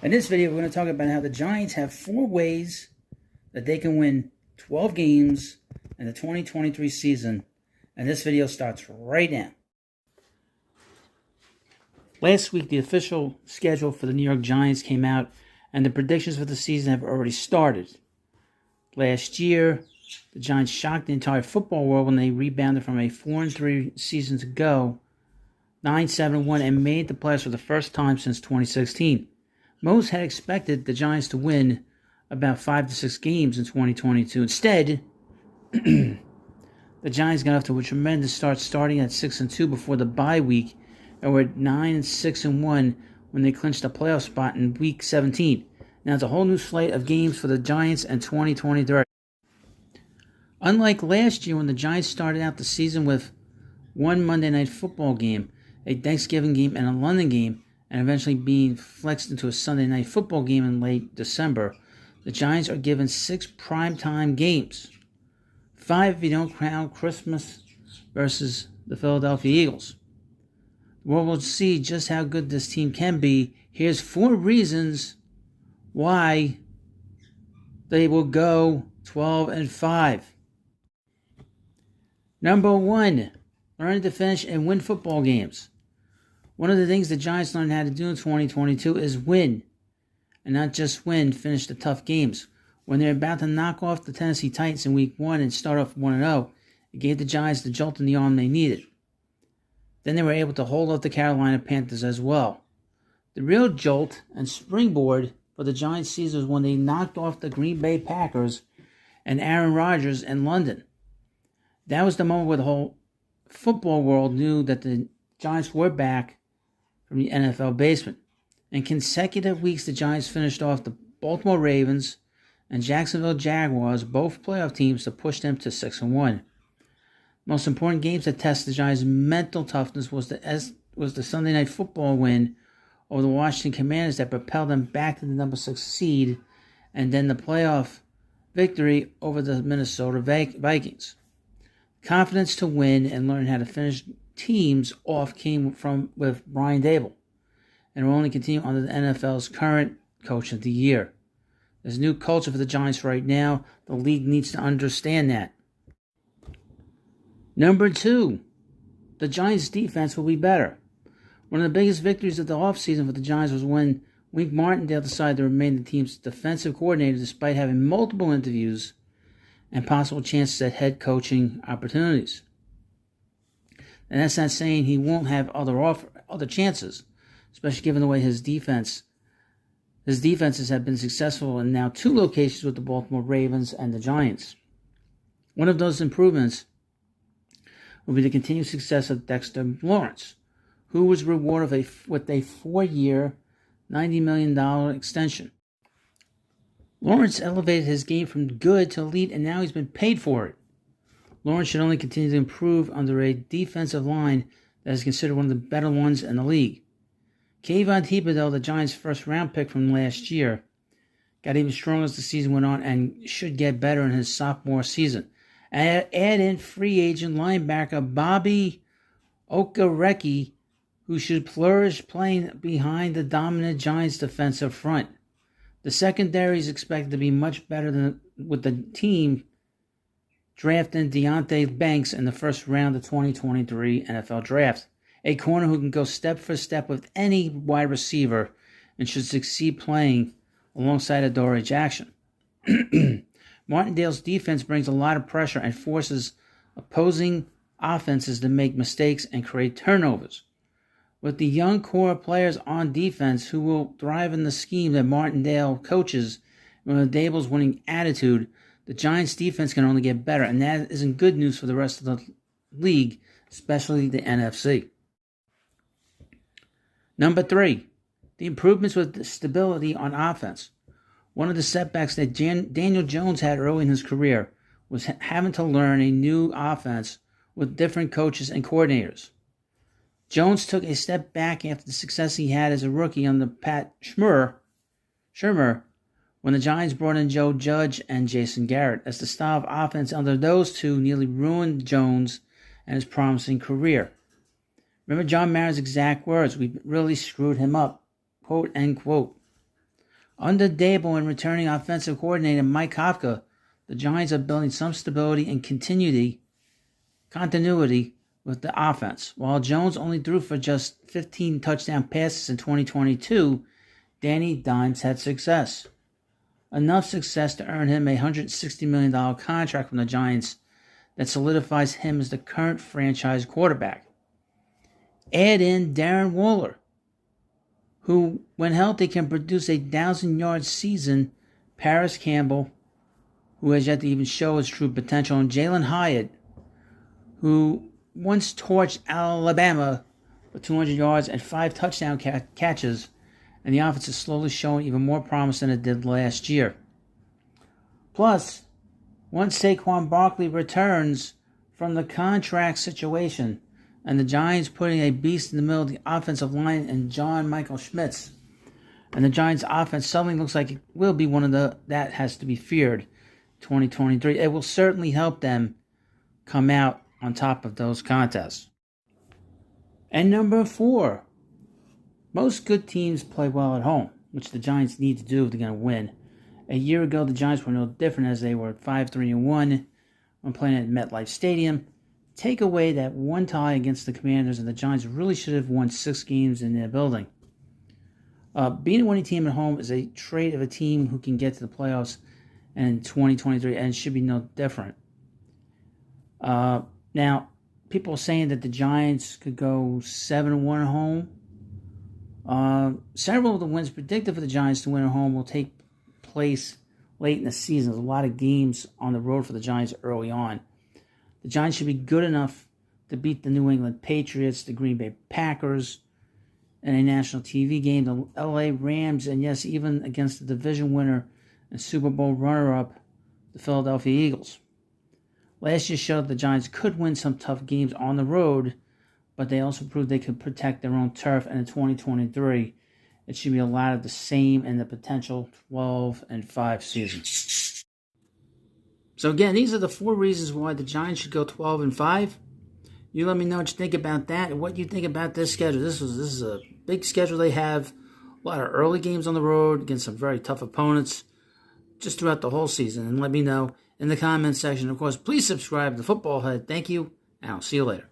In this video, we're going to talk about how the Giants have 4 ways that they can win 12 games in the 2023 season. And this video starts right now. Last week, the official schedule for the New York Giants came out, and the predictions for the season have already started. Last year, the Giants shocked the entire football world when they rebounded from a 4-3 season ago, 9-7-1, and made the playoffs for the first time since 2016. Most had expected the Giants to win about 5 to 6 games in 2022. Instead, the Giants got off to a tremendous start, starting at 6-2 before the bye week, and were at 9-6-1 when they clinched a playoff spot in Week 17. Now it's a whole new slate of games for the Giants in 2023. Unlike last year when the Giants started out the season with one Monday Night Football game, a Thanksgiving game, and a London game, and eventually being flexed into a Sunday Night Football game in late December, the Giants are given 6 primetime games. 5 if you don't count Christmas versus the Philadelphia Eagles. The world will see just how good this team can be. Here's 4 reasons why they will go 12-5. Number 1, learn to finish and win football games. One of the things the Giants learned how to do in 2022 is win. And not just win, finish the tough games. When they're about to knock off the Tennessee Titans in Week 1 and start off 1-0, it gave the Giants the jolt in the arm they needed. Then they were able to hold off the Carolina Panthers as well. The real jolt and springboard for the Giants season was when they knocked off the Green Bay Packers and Aaron Rodgers in London. That was the moment where the whole football world knew that the Giants were back from the NFL basement. In consecutive weeks, the Giants finished off the Baltimore Ravens and Jacksonville Jaguars, both playoff teams, to push them to 6-1. Most important games that tested the Giants' mental toughness was the Sunday Night Football win over the Washington Commanders that propelled them back to the number 6 seed, and then the playoff victory over the Minnesota Vikings. Confidence to win and learn how to finish teams off came with Brian Daboll, and will only continue under the NFL's current Coach of the Year. There's a new culture for the Giants right now. The league needs to understand that. Number 2, the Giants' defense will be better. One of the biggest victories of the offseason for the Giants was when Wink Martindale decided to remain the team's defensive coordinator despite having multiple interviews and possible chances at head coaching opportunities. And that's not saying he won't have other chances, especially given the way his defenses have been successful in now 2 locations with the Baltimore Ravens and the Giants. One of those improvements will be the continued success of Dexter Lawrence, who was rewarded with a 4-year, $90 million extension. Lawrence elevated his game from good to elite, and now he's been paid for it. Lawrence should only continue to improve under a defensive line that is considered one of the better ones in the league. Kayvon Thibodeau, the Giants' first-round pick from last year, got even stronger as the season went on and should get better in his sophomore season. Add in free agent linebacker Bobby Okereke, who should flourish playing behind the dominant Giants' defensive front. The secondary is expected to be much better than with the team drafting Deonte Banks in the first round of 2023 NFL Draft, a corner who can go step for step with any wide receiver and should succeed playing alongside Adoree Jackson. Martindale's defense brings a lot of pressure and forces opposing offenses to make mistakes and create turnovers. With the young core of players on defense who will thrive in the scheme that Martindale coaches, and with Daboll's winning attitude, the Giants' defense can only get better, and that isn't good news for the rest of the league, especially the NFC. Number 3, the improvements with the stability on offense. One of the setbacks that Daniel Jones had early in his career was having to learn a new offense with different coaches and coordinators. Jones took a step back after the success he had as a rookie under Pat Shurmur when the Giants brought in Joe Judge and Jason Garrett, as the style of offense under those two nearly ruined Jones and his promising career. Remember John Mara's exact words, "We really screwed him up," quote, end quote. Under Daboll and returning offensive coordinator Mike Kafka, the Giants are building some stability and continuity with the offense. While Jones only threw for just 15 touchdown passes in 2022, Danny Dimes had success. Enough success to earn him a $160 million contract from the Giants that solidifies him as the current franchise quarterback. Add in Darren Waller, who, when healthy, can produce a 1,000-yard season, Paris Campbell, who has yet to even show his true potential, and Jalen Hyatt, who once torched Alabama for 200 yards and 5 touchdown catches, and the offense is slowly showing even more promise than it did last year. Plus, once Saquon Barkley returns from the contract situation, and the Giants putting a beast in the middle of the offensive line and John Michael Schmitz, and the Giants' offense suddenly looks like it will be one of that has to be feared 2023. It will certainly help them come out on top of those contests. And number 4, most good teams play well at home, which the Giants need to do if they're going to win. A year ago, the Giants were no different, as they were 5-3-1 when playing at MetLife Stadium. Take away that one tie against the Commanders, and the Giants really should have won 6 games in their building. Being a winning team at home is a trait of a team who can get to the playoffs in 2023, and it should be no different. Now, people are saying that the Giants could go 7-1 at home. Several of the wins predicted for the Giants to win at home will take place late in the season. There's a lot of games on the road for the Giants early on. The Giants should be good enough to beat the New England Patriots, the Green Bay Packers, in a national TV game, the LA Rams, and yes, even against the division winner and Super Bowl runner-up, the Philadelphia Eagles. Last year showed the Giants could win some tough games on the road, but they also proved they could protect their own turf, and in 2023, it should be a lot of the same in the potential 12-5 season. So again, these are the 4 reasons why the Giants should go 12-5. You let me know what you think about that and what you think about this schedule. This is a big schedule they have. A lot of early games on the road against some very tough opponents just throughout the whole season. And let me know in the comments section. Of course, please subscribe to Football Head. Thank you, and I'll see you later.